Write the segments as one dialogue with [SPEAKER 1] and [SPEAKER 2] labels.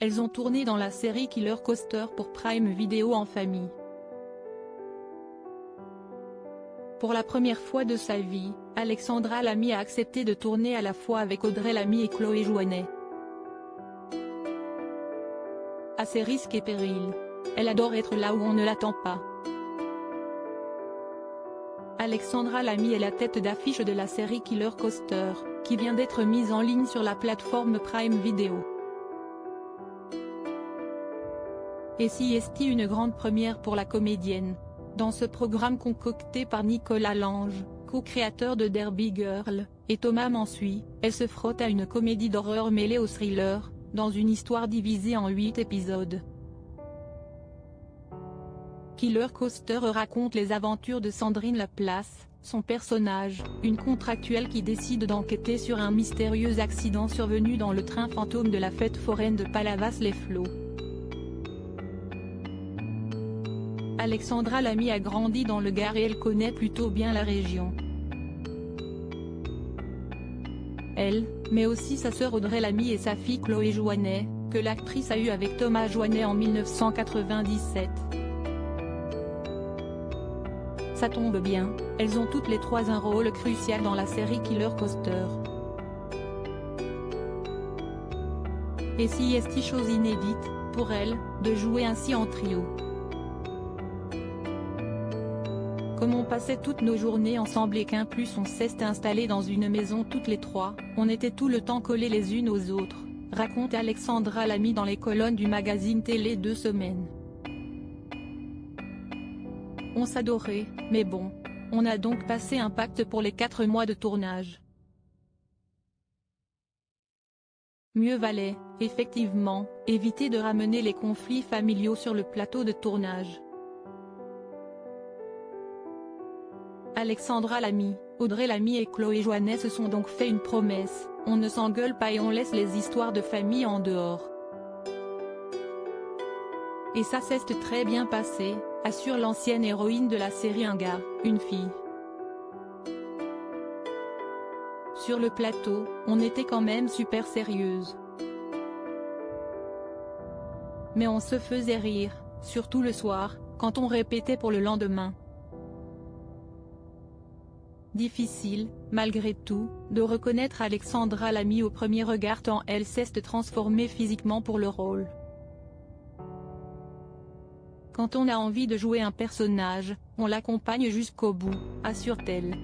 [SPEAKER 1] Elles ont tourné dans la série Killer Coaster pour Prime Video en famille. Pour la première fois de sa vie, Alexandra Lamy a accepté de tourner à la fois avec Audrey Lamy et Chloé Jouannet. À ses risques et périls. Elle adore être là où on ne l'attend pas. Alexandra Lamy est la tête d'affiche de la série Killer Coaster, qui vient d'être mise en ligne sur la plateforme Prime Video. Et si est une grande première pour la comédienne. Dans ce programme concocté par Nicolas Lange, co-créateur de Derby Girl, et Thomas Mansuy, elle se frotte à une comédie d'horreur mêlée au thriller, dans une histoire divisée en 8 épisodes. Killer Coaster raconte les aventures de Sandrine Laplace, son personnage, une contractuelle qui décide d'enquêter sur un mystérieux accident survenu dans le train fantôme de la fête foraine de Palavas-les-Flots. Alexandra Lamy a grandi dans le Gard et elle connaît plutôt bien la région. Elle, mais aussi sa sœur Audrey Lamy et sa fille Chloé Jouannet, que l'actrice a eue avec Thomas Jouannet en 1997. Ça tombe bien, elles ont toutes les trois un rôle crucial dans la série Killer Coaster. Et si est chose inédite, pour elles, de jouer ainsi en trio. Comme on passait toutes nos journées ensemble et qu'un plus on s'est installé dans une maison toutes les trois, on était tout le temps collées les unes aux autres, raconte Alexandra Lamy dans les colonnes du magazine télé 2 semaines. On s'adorait, mais bon, on a donc passé un pacte pour les 4 mois de tournage. Mieux valait, effectivement, éviter de ramener les conflits familiaux sur le plateau de tournage. Alexandra Lamy, Audrey Lamy et Chloé Jouannet se sont donc fait une promesse, on ne s'engueule pas et on laisse les histoires de famille en dehors. Et ça s'est très bien passé, assure l'ancienne héroïne de la série Un gars, une fille. Sur le plateau, on était quand même super sérieuse. Mais on se faisait rire, surtout le soir, quand on répétait pour le lendemain. Difficile, malgré tout, de reconnaître Alexandra Lamy au premier regard tant elle s'est transformée physiquement pour le rôle. Quand on a envie de jouer un personnage, on l'accompagne jusqu'au bout, assure-t-elle.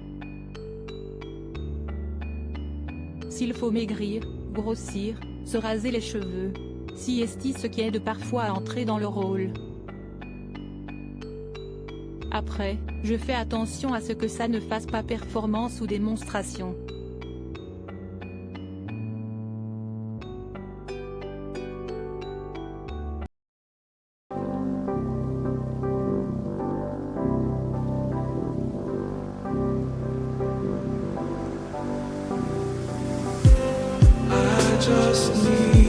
[SPEAKER 1] S'il faut maigrir, grossir, se raser les cheveux, si est ce qui aide parfois à entrer dans le rôle. Après, je fais attention à ce que ça ne fasse pas performance ou démonstration.
[SPEAKER 2] I just need